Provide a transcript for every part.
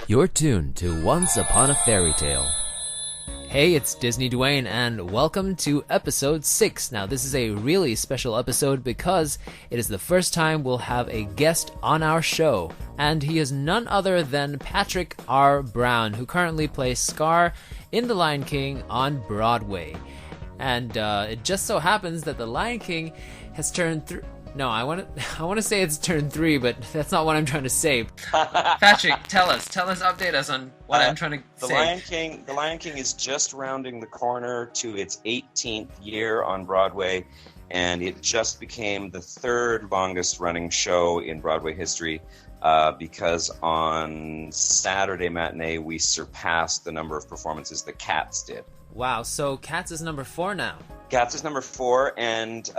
You're tuned to Once Upon a Fairy Tale. Hey, it's DisneyDwayne, and welcome to episode 6. Now, this is a really special episode because it is the first time we'll have a guest on our show, and he is none other than Patrick R. Brown, who currently plays Scar in The Lion King on Broadway. And it just so happens that The Lion King has turned through. No, I want to say it's turn 3, but that's not what I'm trying to say. Patrick, tell us, update us on what I'm trying to say. The Lion King is just rounding the corner to its 18th year on Broadway, and it just became the third longest running show in Broadway history because on Saturday matinee we surpassed the number of performances that Cats did. Wow, so Cats is number 4 now. Cats is number 4, and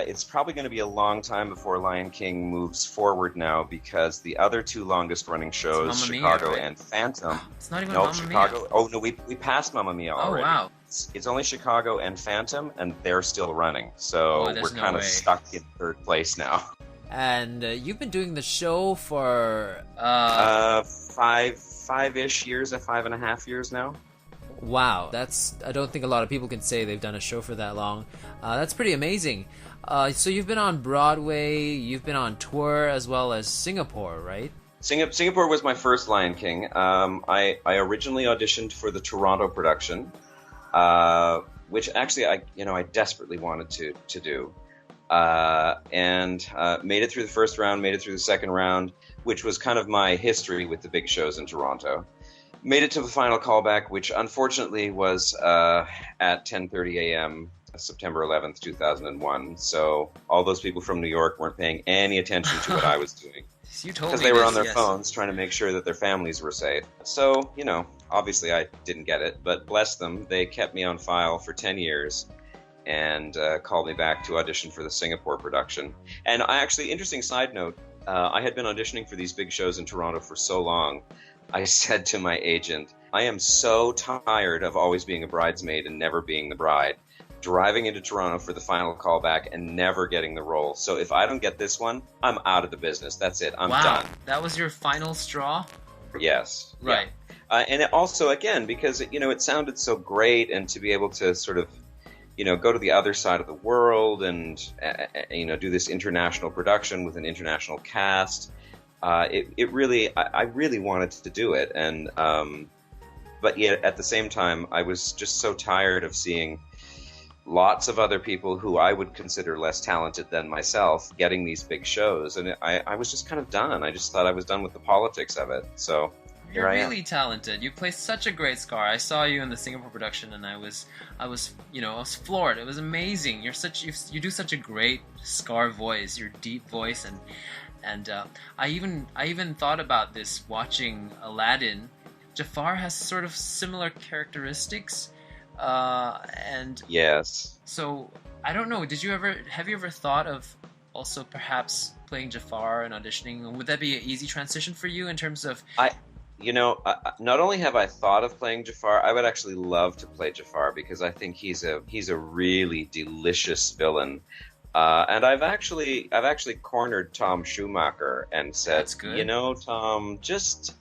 it's probably going to be a long time before Lion King moves forward now because the other two longest-running shows, Chicago and Phantom. It's not even Mamma Mia. Oh, no, we passed Mamma Mia already. Oh, wow. It's only Chicago and Phantom, and they're still running. So we're kind of stuck in third place now. And you've been doing the show for... five-ish years, 5.5 years now. Wow, I don't think a lot of people can say they've done a show for that long. That's pretty amazing. So you've been on Broadway, you've been on tour, as well as Singapore, right? Singapore was my first Lion King. I originally auditioned for the Toronto production, which actually I desperately wanted to do. And made it through the first round, made it through the second round, which was kind of my history with the big shows in Toronto. Made it to the final callback, which unfortunately was at 10:30 a.m. September 11th, 2001. So all those people from New York weren't paying any attention to what I was doing. Because they were on their phones trying to make sure that their families were safe. So, obviously I didn't get it, but bless them, they kept me on file for 10 years and called me back to audition for the Singapore production. And interesting side note, I had been auditioning for these big shows in Toronto for so long, I said to my agent, I am so tired of always being a bridesmaid and never being the bride, driving into Toronto for the final callback and never getting the role. So if I don't get this one, I'm out of the business. That's it. I'm done. That was your final straw? Yes. Right. Yeah. And it also, again, because, it sounded so great, and to be able to sort of, go to the other side of the world and, do this international production with an international cast. I really wanted to do it, and but yet at the same time I was just so tired of seeing lots of other people who I would consider less talented than myself getting these big shows, and I was just kind of done. I just thought I was done with the politics of it. So you're really talented. You play such a great Scar. I saw you in the Singapore production, and I was floored. It was amazing. You do such a great Scar voice, your deep voice, and I even thought about this watching Aladdin. Jafar has sort of similar characteristics, and yes. So I don't know. Have you ever thought of also perhaps playing Jafar and auditioning? Would that be an easy transition for you in terms of? Not only have I thought of playing Jafar, I would actually love to play Jafar because I think he's a really delicious villain. And I've actually cornered Tom Schumacher and said, Tom, just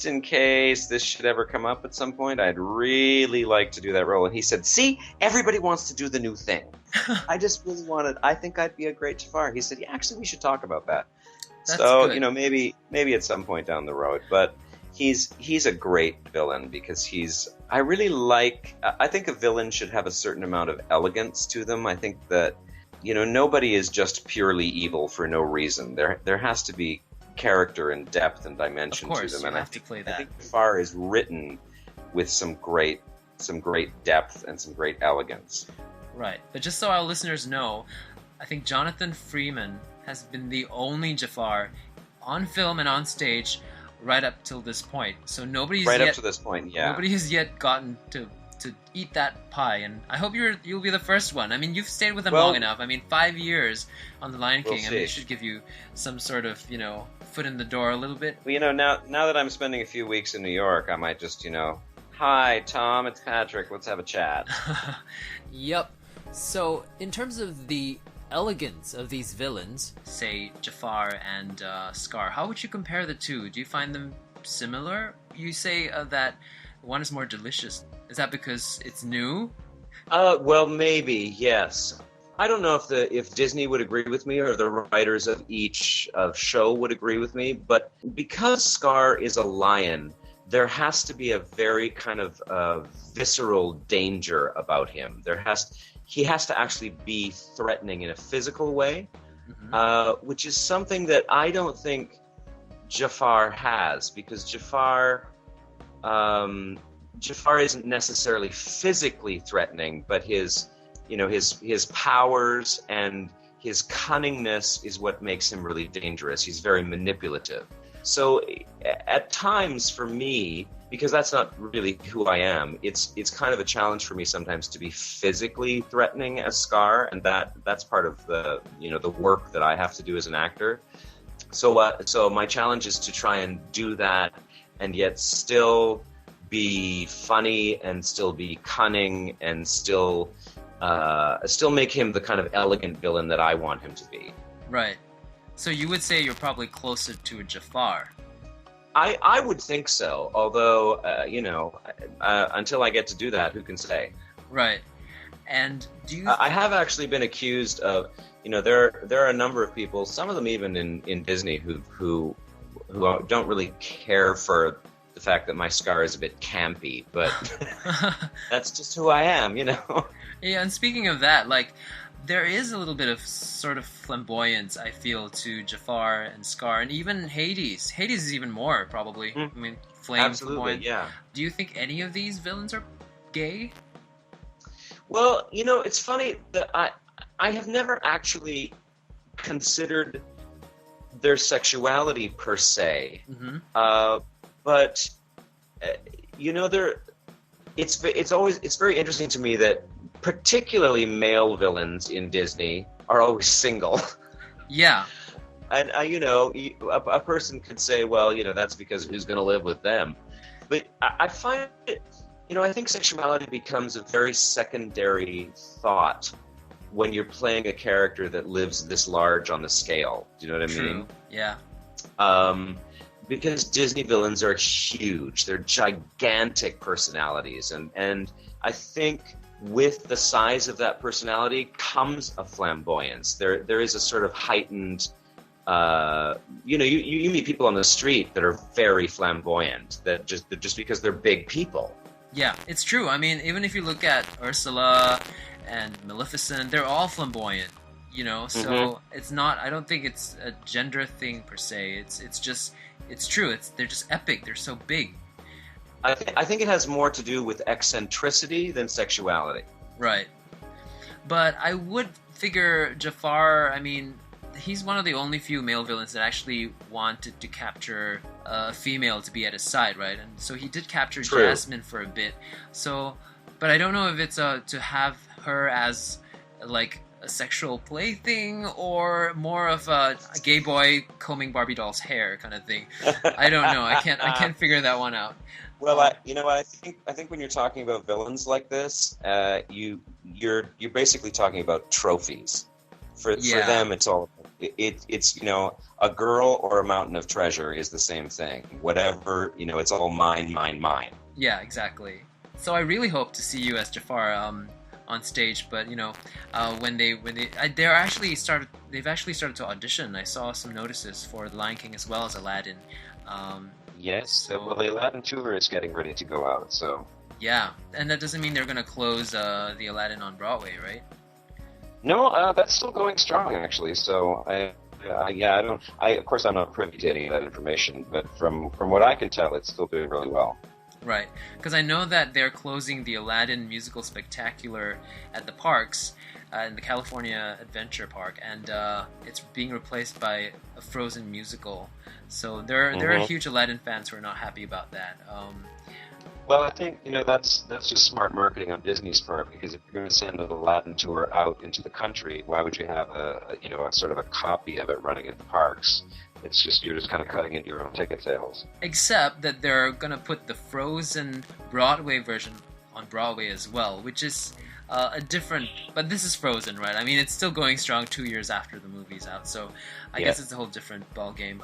in case this should ever come up at some point, I'd really like to do that role. And he said, see, everybody wants to do the new thing. I just really I think I'd be a great Jafar. He said, yeah, actually, we should talk about that. That's so, good. maybe at some point down the road. But he's a great villain because I think a villain should have a certain amount of elegance to them. I think that nobody is just purely evil for no reason. There has to be character and depth and dimension to them. And I think Jafar is written with some great depth and some great elegance. Right. But just so our listeners know, I think Jonathan Freeman has been the only Jafar on film and on stage right up till this point. So nobody's up to this point, yeah. Nobody has yet gotten to eat that pie, and I hope you'll be the first one. I mean, you've stayed with them long enough. I mean, 5 years on The Lion King. I mean, it should give you some sort of, foot in the door a little bit. Well, now that I'm spending a few weeks in New York, I might just, hi, Tom, it's Patrick, let's have a chat. Yep. So, in terms of the elegance of these villains, say Jafar and Scar, how would you compare the two? Do you find them similar? You say that one is more delicious. Is that because it's new? Well, maybe, yes. I don't know if Disney would agree with me or the writers of each show would agree with me, but because Scar is a lion, there has to be a very kind of visceral danger about him. He has to actually be threatening in a physical way, which is something that I don't think Jafar has, because Jafar isn't necessarily physically threatening, but his powers and his cunningness is what makes him really dangerous. He's very manipulative. So at times for me, because that's not really who I am, it's kind of a challenge for me sometimes to be physically threatening as Scar, and that's part of the work that I have to do as an actor. So my challenge is to try and do that and yet still be funny and still be cunning and still make him the kind of elegant villain that I want him to be. Right. So you would say you're probably closer to a Jafar. I would think so, although, until I get to do that, who can say? Right. And do you... I have actually been accused of, there are a number of people, some of them even in Disney, who don't really care for the fact that my Scar is a bit campy, but that's just who I am, Yeah, and speaking of that, there is a little bit of sort of flamboyance, I feel, to Jafar and Scar, and even Hades. Hades is even more, probably. I mean, flame, absolutely, flamboyant. yeah. Do you think any of these villains are gay? Well, it's funny that I have never actually considered their sexuality per se, but it's very interesting to me that particularly male villains in Disney are always single. Yeah. And a person could say, well, that's because who's going to live with them? But I find it, I think sexuality becomes a very secondary thought when you're playing a character that lives this large on the scale. Do you know what I mean? Yeah. Because Disney villains are huge. They're gigantic personalities. And I think with the size of that personality comes a flamboyance. There is a sort of heightened, you meet people on the street that are very flamboyant, that just because they're big people. Yeah, it's true. I mean, even if you look at Ursula and Maleficent, they're all flamboyant, so it's not, I don't think it's a gender thing per se. It's true. They're just epic. They're so big. I think it has more to do with eccentricity than sexuality. Right. But I would figure Jafar, I mean, he's one of the only few male villains that actually wanted to capture a female to be at his side, right? And so he did capture True. Jasmine for a bit. So, but I don't know if it's to have her as a sexual plaything or more of a gay boy combing Barbie doll's hair kind of thing. I don't know. I can't figure that one out. Well, I think when you're talking about villains like this, you're basically talking about trophies. For them, it's all it's a girl or a mountain of treasure is the same thing. Whatever, it's all mine. Yeah, exactly. So I really hope to see you as Jafar on stage, but they've actually started to audition. I saw some notices for The Lion King as well as Aladdin. Yes, well, the Aladdin tour is getting ready to go out, so... Yeah, and that doesn't mean they're going to close the Aladdin on Broadway, right? No, that's still going strong, actually, so of course I'm not privy to any of that information, but from what I can tell, it's still doing really well. Right, because I know that they're closing the Aladdin Musical Spectacular at the parks, in the California Adventure Park, and it's being replaced by a Frozen musical. So there are huge Aladdin fans who are not happy about that. Well, I think that's just smart marketing on Disney's part, because if you're going to send an Aladdin tour out into the country, why would you have a sort of a copy of it running at the parks? You're just kind of cutting into your own ticket sales. Except that they're gonna put the Frozen Broadway version on Broadway as well, which is a different, but this is Frozen, right? I mean, it's still going strong 2 years after the movie's out, so I guess it's a whole different ball game.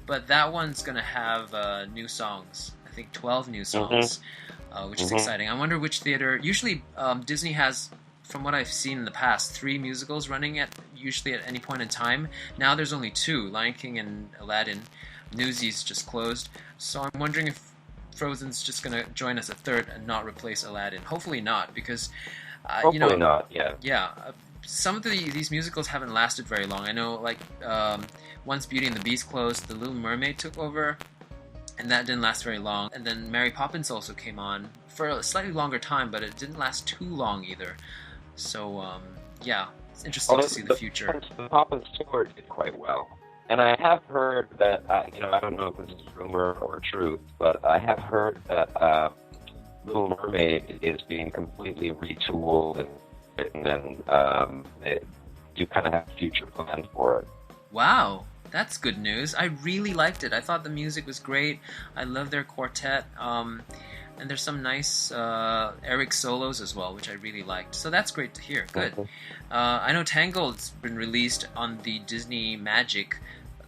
But that one's gonna have new songs. I think 12 new songs, which is exciting. I wonder which theater. Usually, Disney has, from what I've seen in the past, 3 musicals running usually at any point in time. Now there's only 2, Lion King and Aladdin. Newsies just closed, so I'm wondering if Frozen's just gonna join us a third and not replace Aladdin. Hopefully not, because hopefully not. Yeah. Yeah. Some of these musicals haven't lasted very long. I know, like once Beauty and the Beast closed, The Little Mermaid took over, and that didn't last very long. And then Mary Poppins also came on for a slightly longer time, but it didn't last too long either. So yeah, it's interesting to see the future. The Poppins tour did quite well. And I have heard that, I don't know if this is rumor or truth, but I have heard that Little Mermaid is being completely retooled and they do kind of have future plans for it. Wow, that's good news. I really liked it. I thought the music was great. I love their quartet. And there's some nice Eric solos as well, which I really liked. So that's great to hear. Good. I know Tangled's been released on the Disney Magic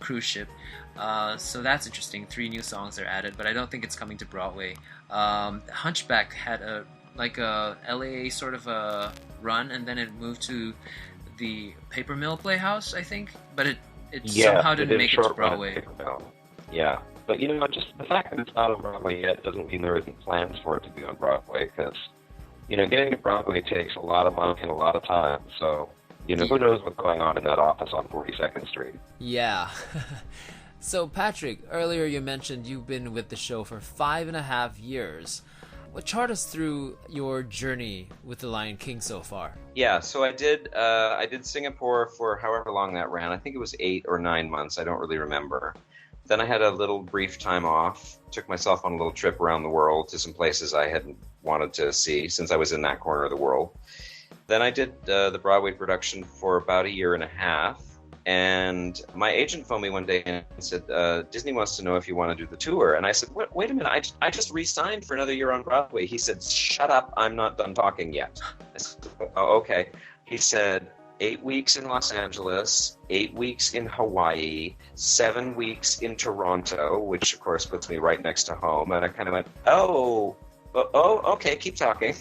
cruise ship, so that's interesting. 3 new songs are added, but I don't think it's coming to Broadway. Hunchback had a LA sort of a run, and then it moved to the Paper Mill Playhouse, I think, but it somehow didn't make it to Broadway. Yeah, but just the fact that it's not on Broadway yet doesn't mean there isn't plans for it to be on Broadway, because getting to Broadway takes a lot of money and a lot of time, so who knows what's going on in that office on 42nd Street. Yeah. So, Patrick, earlier you mentioned you've been with the show for 5.5 years. Well, chart us through your journey with The Lion King so far. Yeah, so I did Singapore for however long that ran. I think it was 8 or 9 months. I don't really remember. Then I had a little brief time off, took myself on a little trip around the world to some places I hadn't wanted to see since I was in that corner of the world. Then I did the Broadway production for about 1.5 years, and my agent phoned me one day and said, Disney wants to know if you want to do the tour. And I said, wait a minute, I just re-signed for another year on Broadway. He said, shut up, I'm not done talking yet. I said, oh, okay. He said, 8 weeks in Los Angeles, 8 weeks in Hawaii, 7 weeks in Toronto, which of course puts me right next to home. And I kind of went, oh, okay, keep talking.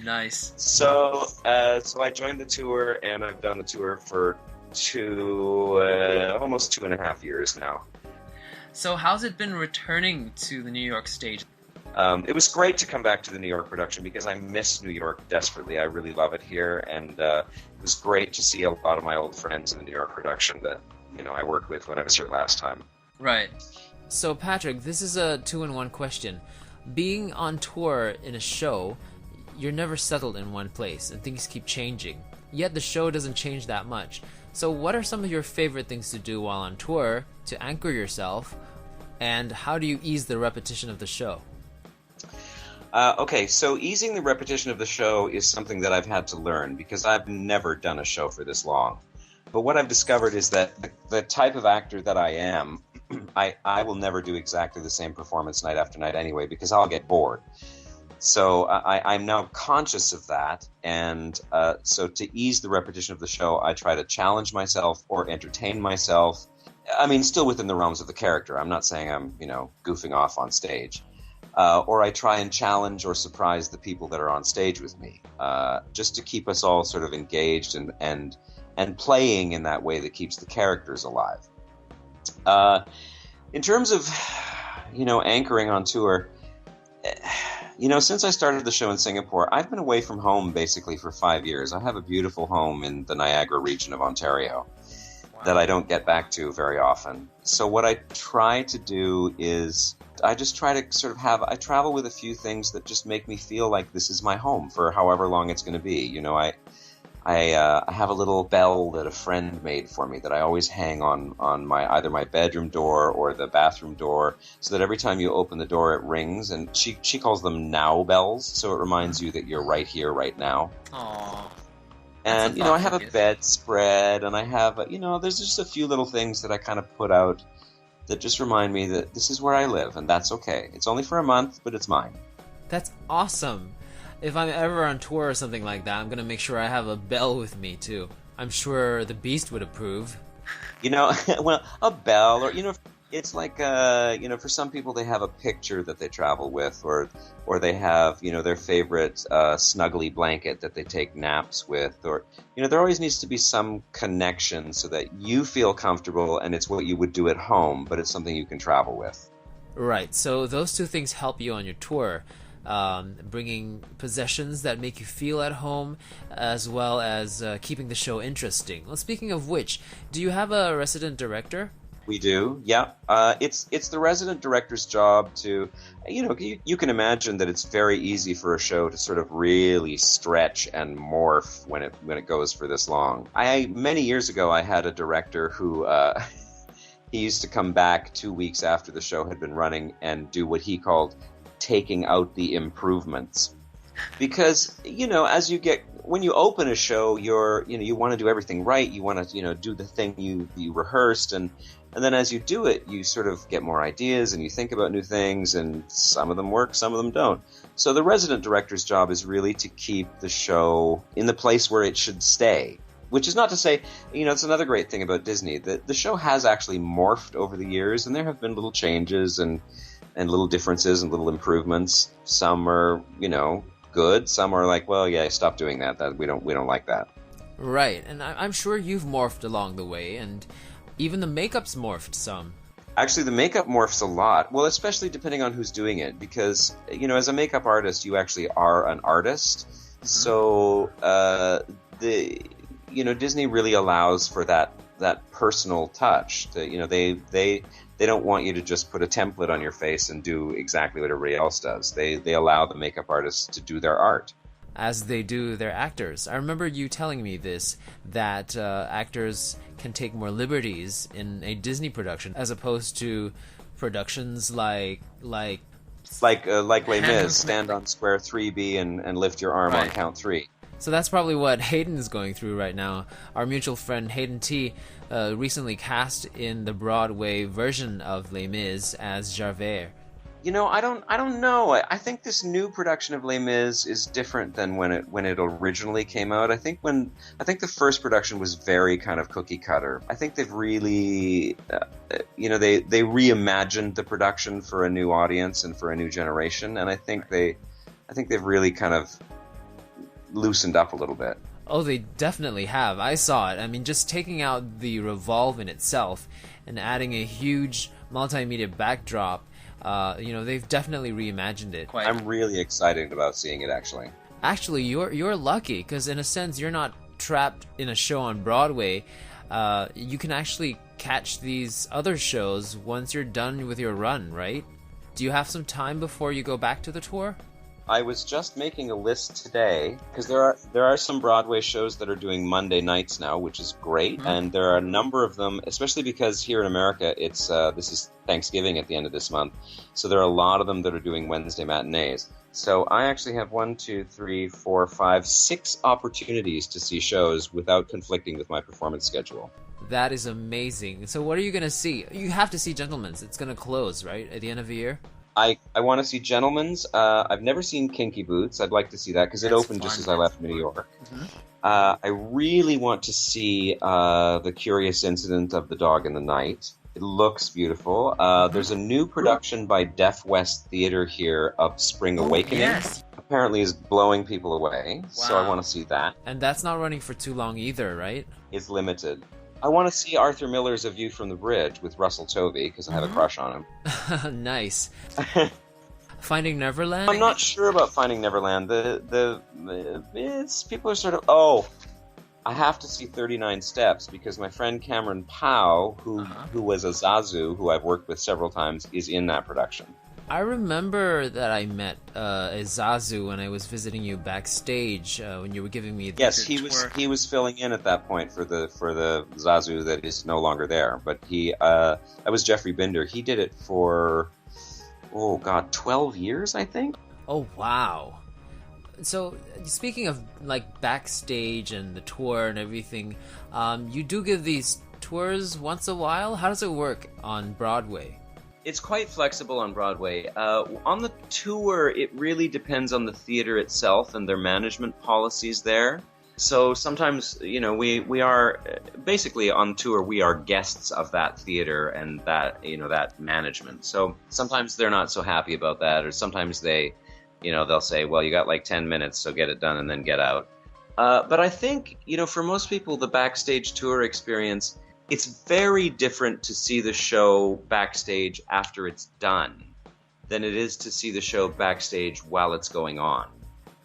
Nice. So I joined the tour, and I've done the tour for almost 2.5 years now. So how's it been returning to the New York stage? It was great to come back to the New York production because I miss New York desperately. I really love it here, and it was great to see a lot of my old friends in the New York production that I worked with when I was here last time. Right. So Patrick, this is a 2-in-1 question. Being on tour in a show, you're never settled in one place, and things keep changing. Yet the show doesn't change that much. So what are some of your favorite things to do while on tour to anchor yourself, and how do you ease the repetition of the show? Okay, so easing the repetition of the show is something that I've had to learn because I've never done a show for this long. But what I've discovered is that the type of actor that I am, I will never do exactly the same performance night after night anyway because I'll get bored. So I'm now conscious of that, and so to ease the repetition of the show, I try to challenge myself or entertain myself. I mean, still within the realms of the character. I'm not saying I'm, goofing off on stage. Or I try and challenge or surprise the people that are on stage with me, just to keep us all sort of engaged and playing in that way that keeps the characters alive. In terms of, anchoring on tour, since I started the show in Singapore, I've been away from home basically for 5 years. I have a beautiful home in the Niagara region of Ontario that I don't get back to very often. So what I try to do is I just try to sort of I travel with a few things that just make me feel like this is my home for however long it's going to be. I have a little bell that a friend made for me that I always hang on either my bedroom door or the bathroom door, so that every time you open the door it rings, and she calls them now bells, so it reminds you that you're right here, right now. Aww. And I have a bedspread, and I have there's just a few little things that I kind of put out that just remind me that this is where I live, and that's okay. It's only for a month, but it's mine. That's awesome. if I'm ever on tour or something like that, I'm gonna make sure I have a bell with me too. I'm sure the Beast would approve. Well, a bell, or it's like for some people they have a picture that they travel with, or they have their favorite snuggly blanket that they take naps with, or there always needs to be some connection so that you feel comfortable and it's what you would do at home, but it's something you can travel with. Right, so those two things help you on your tour. Bringing possessions that make you feel at home, as well as keeping the show interesting. Well, speaking of which, do you have a resident director? We do, yeah. It's the resident director's job to, you can imagine that it's very easy for a show to sort of really stretch and morph when it goes for this long. Many years ago, I had a director who he used to come back 2 weeks after the show had been running and do what he called taking out the improvements, because as when you open a show, you want to do everything right, you want to do the thing you rehearsed, and then as you do it, you sort of get more ideas and you think about new things, and some of them work, some of them don't. So the resident director's job is really to keep the show in the place where it should stay. Which is not to say, it's another great thing about Disney, that the show has actually morphed over the years, and there have been little changes and little differences and little improvements. Some are, good. Some are like, well, yeah, stop doing that. That we don't like that. Right, and I'm sure you've morphed along the way, and even the makeup's morphed some. Actually, the makeup morphs a lot. Well, especially depending on who's doing it, because as a makeup artist, you actually are an artist. Mm-hmm. So Disney really allows for that personal touch. They don't want you to just put a template on your face and do exactly what everybody else does. They allow the makeup artists to do their art. As they do their actors. I remember you telling me this, that actors can take more liberties in a Disney production as opposed to productions like Les Mis, stand on square 3B and lift your arm on count 3. So that's probably what Hayden is going through right now. Our mutual friend Hayden T recently cast in the Broadway version of Les Mis as Javert. I don't know. I think this new production of Les Mis is different than when it originally came out. I think the first production was very kind of cookie cutter. I think they've really, they reimagined the production for a new audience and for a new generation, and I think they've really kind of loosened up a little bit. Oh, they definitely have. I saw it. I mean, just taking out the revolve in itself and adding a huge multimedia backdrop, they've definitely reimagined it. I'm really excited about seeing it, actually. Actually, you're lucky, because in a sense, you're not trapped in a show on Broadway. You can actually catch these other shows once you're done with your run, right? Do you have some time before you go back to the tour? I was just making a list today, because there are some Broadway shows that are doing Monday nights now, which is great, and there are a number of them, especially because here in America it's this is Thanksgiving at the end of this month, so there are a lot of them that are doing Wednesday matinees. So I actually have 6 opportunities to see shows without conflicting with my performance schedule. That is amazing. So what are you going to see? You have to see Gentleman's. It's going to close, right, at the end of the year? I want to see Gentleman's. I've never seen Kinky Boots. I'd like to see that because it opened just as I left New York. Mm-hmm. I really want to see The Curious Incident of the Dog in the Night. It looks beautiful. There's a new production by Deaf West Theater here of Spring Awakening. Yes. Apparently is blowing people away, so I want to see that. And that's not running for too long either, right? It's limited. I want to see Arthur Miller's A View from the Bridge with Russell Tovey because I have a crush on him. Nice. Finding Neverland? I'm not sure about Finding Neverland. People are sort of, I have to see 39 Steps because my friend Cameron Powell, who was a Zazu, who I've worked with several times, is in that production. I remember that I met a Zazu when I was visiting you backstage when you were giving me the he was filling in at that point for the Zazu that is no longer there. But that was Jeffrey Binder. He did it for 12 years, I think. Oh wow! So speaking of like backstage and the tour and everything, you do give these tours once a while. How does it work on Broadway? It's quite flexible on Broadway. On the tour, it really depends on the theater itself and their management policies there. So sometimes, we are basically on tour. We are guests of that theater and that management. So sometimes they're not so happy about that, or sometimes they'll say, well, you got like 10 minutes, so get it done and then get out. But I think, for most people, the Backstage tour experience, it's very different to see the show backstage after it's done than it is to see the show backstage while it's going on.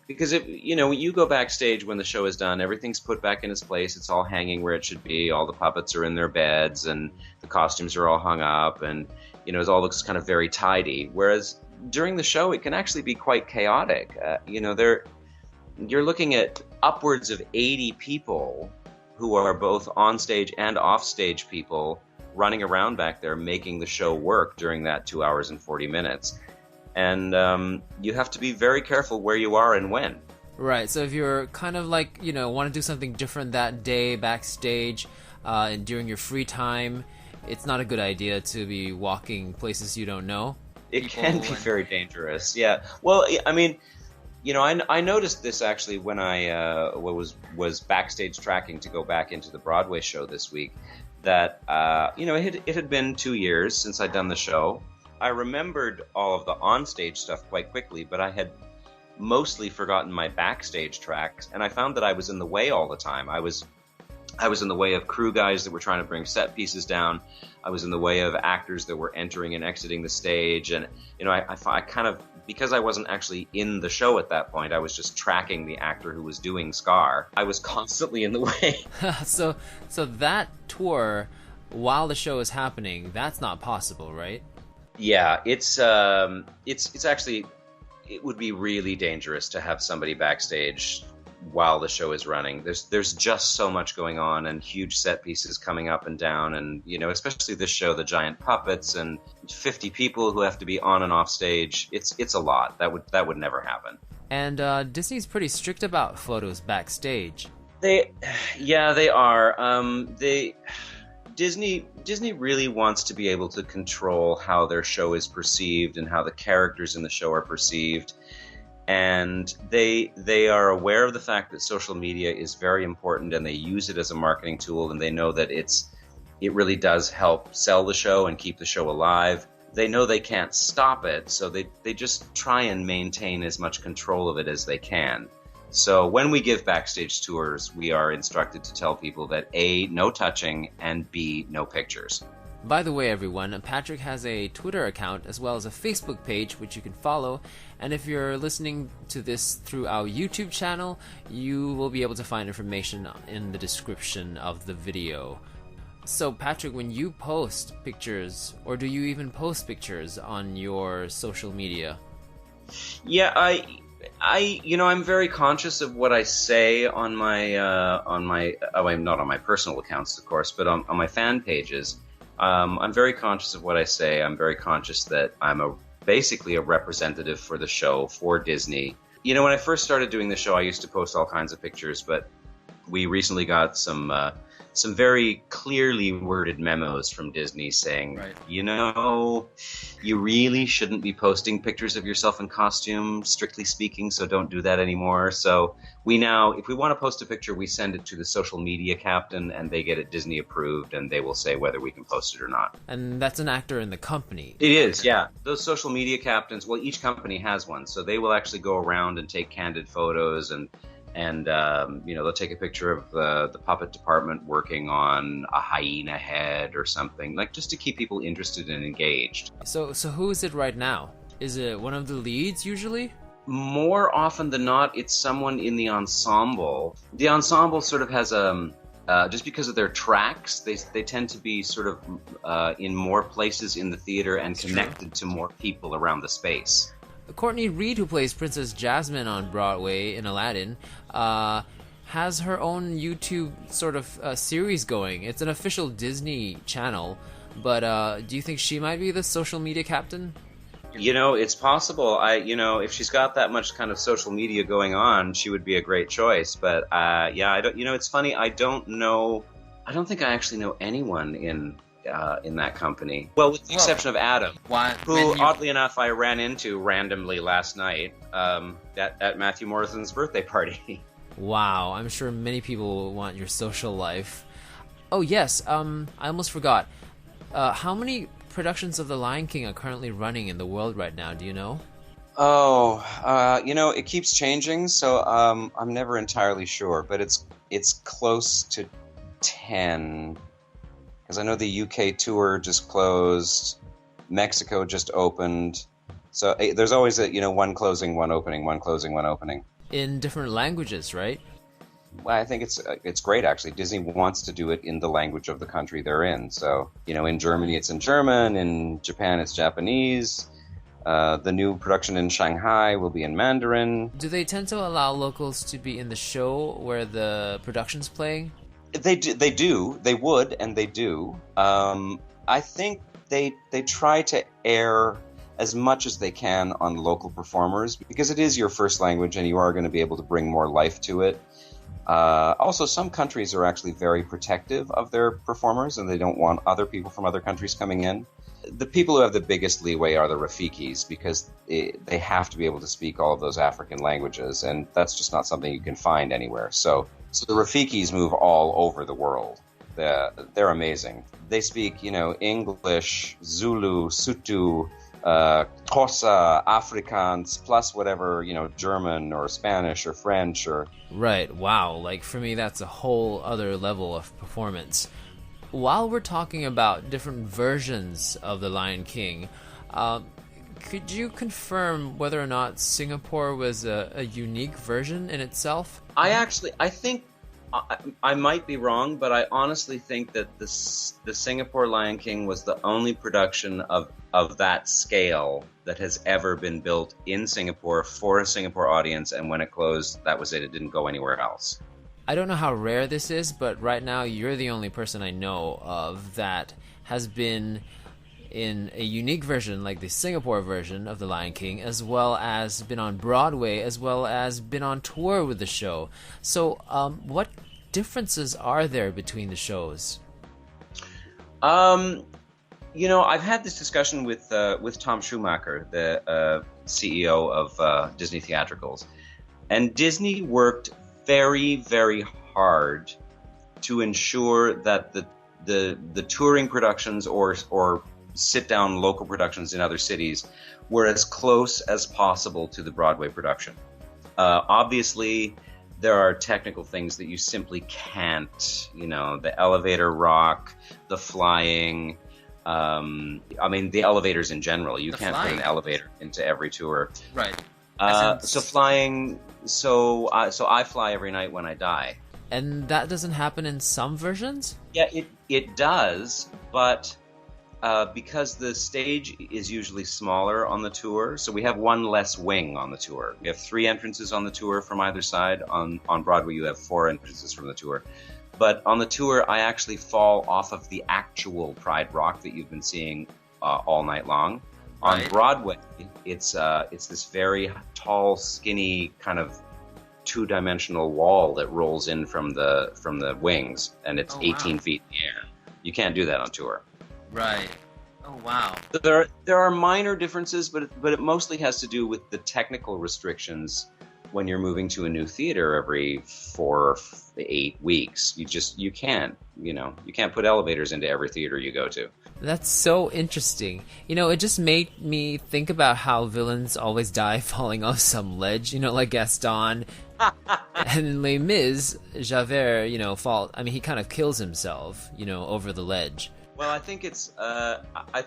Because you go backstage when the show is done, everything's put back in its place, it's all hanging where it should be, all the puppets are in their beds, and the costumes are all hung up, and, it all looks kind of very tidy. Whereas during the show, it can actually be quite chaotic. You're looking at upwards of 80 people who are both on-stage and off-stage people running around back there making the show work during that 2 hours and 40 minutes. And you have to be very careful where you are and when. Right, so if you're kind of like, want to do something different that day backstage and during your free time, it's not a good idea to be walking places you don't know. It can be very dangerous, yeah. Well, I mean, I noticed this actually when I was backstage tracking to go back into the Broadway show this week, that, it had been 2 years since I'd done the show. I remembered all of the onstage stuff quite quickly, but I had mostly forgotten my backstage tracks, and I found that I was in the way all the time. I was in the way of crew guys that were trying to bring set pieces down. I was in the way of actors that were entering and exiting the stage, and I kind of, because I wasn't actually in the show at that point, I was just tracking the actor who was doing Scar. I was constantly in the way. So that tour, while the show is happening, that's not possible, right? Yeah, it's actually, it would be really dangerous to have somebody backstage while the show is running. There's just so much going on, and huge set pieces coming up and down, and especially this show, the giant puppets and 50 people who have to be on and off stage. It's a lot. That would never happen. And Disney's pretty strict about photos backstage. They are. Disney really wants to be able to control how their show is perceived and how the characters in the show are perceived. And they are aware of the fact that social media is very important, and they use it as a marketing tool, and they know that it really does help sell the show and keep the show alive. They know they can't stop it, so they just try and maintain as much control of it as they can. So when we give backstage tours, we are instructed to tell people that A, no touching, and B, no pictures. By the way, everyone, Patrick has a Twitter account as well as a Facebook page which you can follow, and if you're listening to this through our YouTube channel, you will be able to find information in the description of the video. So Patrick, when you post pictures, or do you even post pictures on your social media? Yeah, I'm very conscious of what I say on my not on my personal accounts, of course, but on my fan pages. I'm very conscious of what I say. I'm very conscious that I'm basically a representative for the show, for Disney. When I first started doing the show, I used to post all kinds of pictures, but we recently got some very clearly worded memos from Disney saying, right, you really shouldn't be posting pictures of yourself in costume, strictly speaking, so don't do that anymore. So we now, if we want to post a picture, we send it to the social media captain, and they get it Disney approved, and they will say whether we can post it or not. And that's an actor in the company. It is, yeah. Those social media captains, well, each company has one, so they will actually go around and take candid photos, and they'll take a picture of the puppet department working on a hyena head or something, like just to keep people interested and engaged. So who is it right now? Is it one of the leads usually? More often than not, it's someone in the ensemble. The ensemble sort of has just because of their tracks, they tend to be sort of in more places in the theater and connected to more people around the space. Courtney Reed, who plays Princess Jasmine on Broadway in Aladdin, has her own YouTube sort of series going. It's an official Disney channel, but do you think she might be the social media captain? It's possible. If she's got that much kind of social media going on, she would be a great choice. But I don't. It's funny. I don't know. I don't think I actually know anyone in in that company. Well, with the exception of Adam, who, oddly enough, I ran into randomly last night at Matthew Morrison's birthday party. Wow, I'm sure many people will want your social life. Oh yes, I almost forgot. How many productions of The Lion King are currently running in the world right now? Do you know? Oh, it keeps changing, so I'm never entirely sure, but it's close to 10. Because I know the UK tour just closed, Mexico just opened, so there's always one closing, one opening, one closing, one opening. In different languages, right? Well, I think it's great, actually. Disney wants to do it in the language of the country they're in. So, in Germany it's in German, in Japan it's Japanese. The new production in Shanghai will be in Mandarin. Do they tend to allow locals to be in the show where the production's playing? They do. They would, and they do. I think they try to air as much as they can on local performers because it is your first language and you are going to be able to bring more life to it. Also, some countries are actually very protective of their performers and they don't want other people from other countries coming in. The people who have the biggest leeway are the Rafikis because they have to be able to speak all of those African languages, and that's just not something you can find anywhere. So the Rafikis move all over the world. They're amazing. They speak, English, Zulu, Sutu, Xhosa, Afrikaans, plus whatever, German or Spanish or French or... Right, wow. Like, for me, that's a whole other level of performance. While we're talking about different versions of The Lion King, could you confirm whether or not Singapore was a unique version in itself? I think I might be wrong, but I honestly think that the Singapore Lion King was the only production of that scale that has ever been built in Singapore for a Singapore audience, and when it closed, that was it. It didn't go anywhere else. I don't know how rare this is, but right now you're the only person I know of that has been in a unique version like the Singapore version of The Lion King, as well as been on Broadway, as well as been on tour with the show. So what differences are there between the shows? I've had this discussion with Tom Schumacher, the CEO of Disney Theatricals, and Disney worked very, very hard to ensure that the touring productions or sit-down local productions in other cities were as close as possible to the Broadway production. Obviously, there are technical things that you simply can't, the elevator rock, the flying, the elevators in general. You can't put an elevator into every tour. Right. So I fly every night when I die. And that doesn't happen in some versions? Yeah, it does, but because the stage is usually smaller on the tour, so we have one less wing on the tour. We have 3 entrances on the tour from either side. On Broadway, you have 4 entrances from the tour. But on the tour, I actually fall off of the actual Pride Rock that you've been seeing all night long. Right. On Broadway, it's this very tall, skinny kind of 2-dimensional wall that rolls in from the wings, and it's 18 feet in the air. You can't do that on tour. Right. Oh wow. There are minor differences, but it mostly has to do with the technical restrictions when you're moving to a new theater every 4 or 8 weeks. You can't put elevators into every theater you go to. That's so interesting. It just made me think about how villains always die falling off some ledge, like Gaston. And Les Mis, Javert, he kind of kills himself, over the ledge. Well, I think it's, I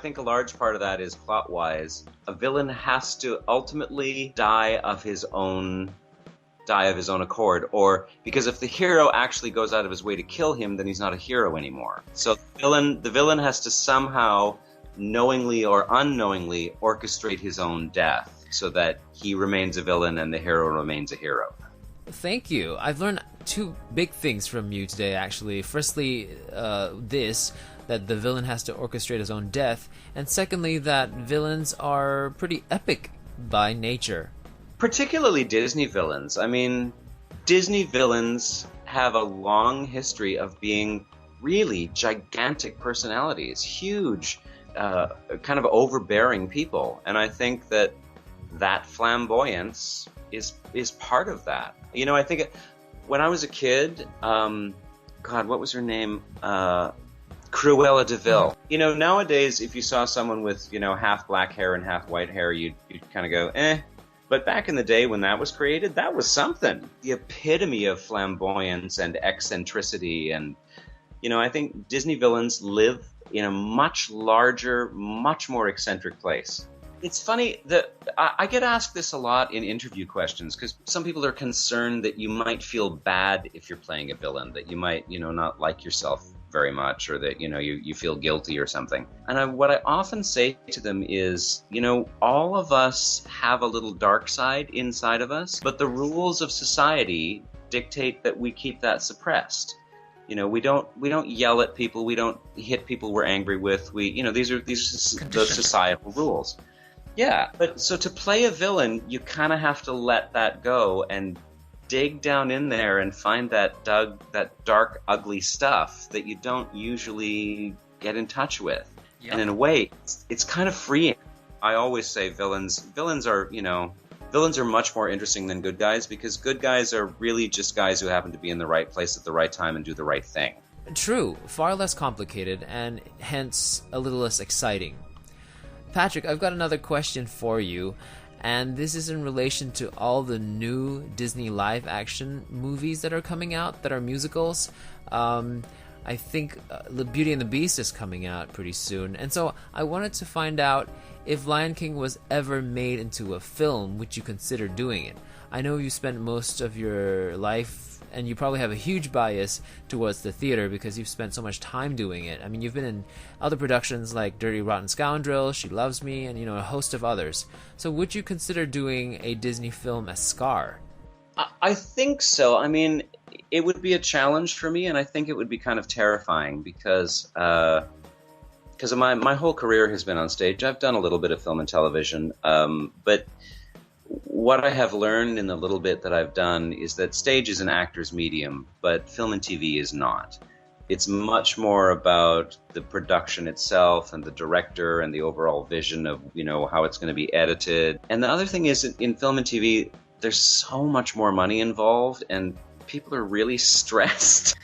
think a large part of that is plot-wise. A villain has to ultimately die of his own accord, or because if the hero actually goes out of his way to kill him, then he's not a hero anymore. So the villain has to somehow, knowingly or unknowingly, orchestrate his own death so that he remains a villain and the hero remains a hero. Thank you. I've learned 2 big things from you today, actually. Firstly, that the villain has to orchestrate his own death, and secondly, that villains are pretty epic by nature. Particularly Disney villains. Disney villains have a long history of being really gigantic personalities, huge, kind of overbearing people. And I think that flamboyance is part of that. You know, I think when I was a kid, God, what was her name? Cruella de Vil. You know, nowadays, if you saw someone with, you know, half black hair and half white hair, you'd kind of go, eh. But back in the day when that was created, that was something. The epitome of flamboyance and eccentricity. And, you know, I think Disney villains live in a much larger, much more eccentric place. It's funny that I get asked this a lot in interview questions, because some people are concerned that you might feel bad if you're playing a villain, that you might, you know, not like yourself very much, or that, you know, you feel guilty or something. And what I often say to them is, you know, all of us have a little dark side inside of us, but the rules of society dictate that we keep that suppressed. You know, we don't yell at people, we don't hit people we're angry with. You know, these are the societal rules. Yeah, but so to play a villain, you kind of have to let that go and dig down in there and find that dark, ugly stuff that you don't usually get in touch with. Yep. And in a way, it's kind of freeing. I always say villains are much more interesting than good guys, because good guys are really just guys who happen to be in the right place at the right time and do the right thing. True, far less complicated and hence a little less exciting. Patrick, I've got another question for you, and this is in relation to all the new Disney live-action movies that are coming out that are musicals. I think The Beauty and the Beast is coming out pretty soon, and so I wanted to find out if Lion King was ever made into a film, would you consider doing it? I know you spent most of your life, and you probably have a huge bias towards the theater because you've spent so much time doing it. I mean, you've been in other productions like Dirty Rotten Scoundrel, She Loves Me, and, you know, a host of others. So would you consider doing a Disney film as Scar? I think so. I mean, it would be a challenge for me, and I think it would be kind of terrifying because my whole career has been on stage. I've done a little bit of film and television, but what I have learned in the little bit that I've done is that stage is an actor's medium, but film and TV is not. It's much more about the production itself and the director and the overall vision of, you know, how it's going to be edited. And the other thing is, in film and TV, there's so much more money involved, and people are really stressed.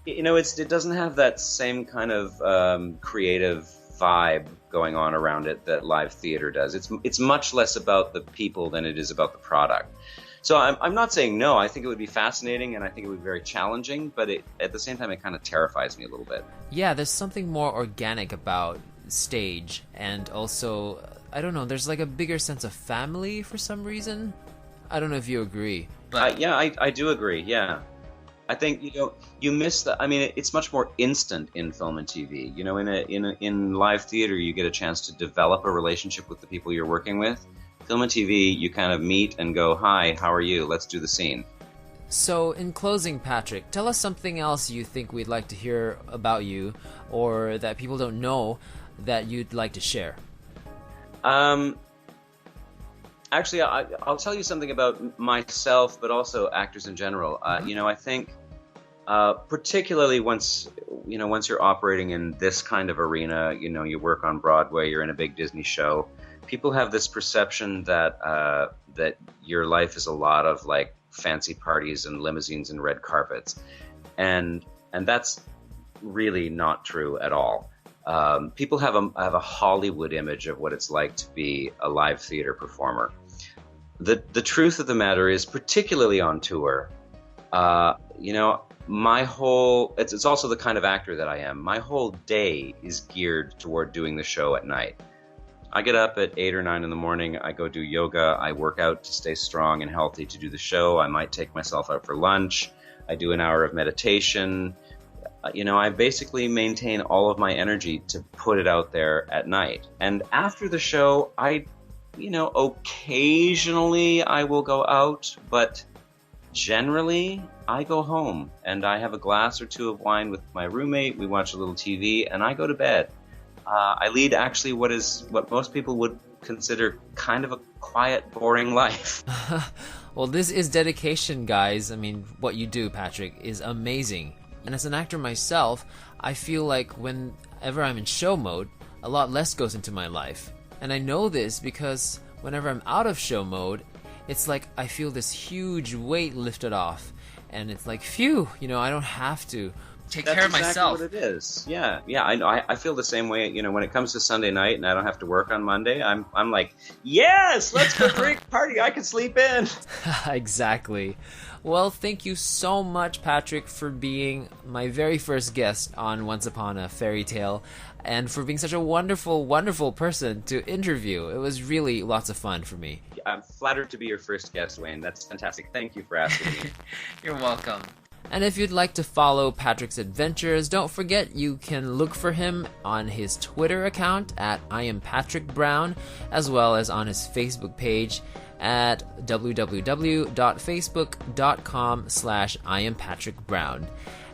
You know, it doesn't have that same kind of creative vibe going on around it that live theater does. It's much less about the people than it is about the product. So I'm not saying no. I think it would be fascinating, and I think it would be very challenging, but at the same time, it kind of terrifies me a little bit. Yeah, there's something more organic about stage, and also, I don't know, there's like a bigger sense of family for some reason. I don't know if you agree. But yeah, I do agree, yeah. I think, you know, you miss that. I mean, it's much more instant in film and TV. You know, in live theater, you get a chance to develop a relationship with the people you're working with. Film and TV, you kind of meet and go, hi, how are you? Let's do the scene. So, in closing, Patrick, tell us something else you think we'd like to hear about you, or that people don't know that you'd like to share. Actually, I'll tell you something about myself, but also actors in general. You know, I think particularly once you're operating in this kind of arena, you know, you work on Broadway, you're in a big Disney show, people have this perception that that your life is a lot of like fancy parties and limousines and red carpets, and that's really not true at all. People have a Hollywood image of what it's like to be a live theater performer. The truth of the matter is, particularly on tour, you know, it's also the kind of actor that I am. My whole day is geared toward doing the show at night. I get up at 8 or 9 in the morning, I go do yoga, I work out to stay strong and healthy to do the show, I might take myself out for lunch, I do an hour of meditation. You know, I basically maintain all of my energy to put it out there at night. And after the show, occasionally I will go out, but generally I go home and I have a glass or two of wine with my roommate, we watch a little TV, and I go to bed. I lead actually what most people would consider kind of a quiet, boring life. Well, this is dedication, guys. I mean, what you do, Patrick, is amazing. And as an actor myself, I feel like whenever I'm in show mode, a lot less goes into my life. And I know this because whenever I'm out of show mode, it's like I feel this huge weight lifted off. And it's like, phew, I don't have to take care of myself. That's exactly what it is. Yeah, I know. I feel the same way. When it comes to Sunday night and I don't have to work on Monday, I'm like, yes, let's go drink, party. I can sleep in. Exactly. Well, thank you so much, Patrick, for being my very first guest on Once Upon a Fairy Tale, and for being such a wonderful, wonderful person to interview. It was really lots of fun for me. I'm flattered to be your first guest, Wayne. That's fantastic. Thank you for asking me. You're welcome. And if you'd like to follow Patrick's adventures, don't forget you can look for him on his Twitter account at I am Patrick Brown, as well as on his Facebook page at www.facebook.com/IamPatrickBrown.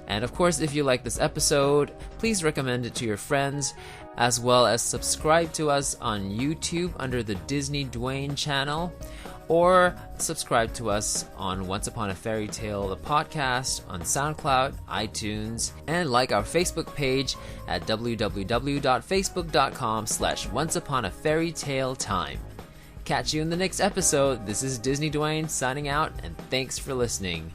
And of course, if you like this episode, please recommend it to your friends, as well as subscribe to us on YouTube under the DisneyDwayne channel, or subscribe to us on Once Upon a Fairy Tale, the podcast, on SoundCloud, iTunes, and like our Facebook page at www.facebook.com/OnceUponAFairyTaleTime. Catch you in the next episode. This is DisneyDwayne signing out, and thanks for listening.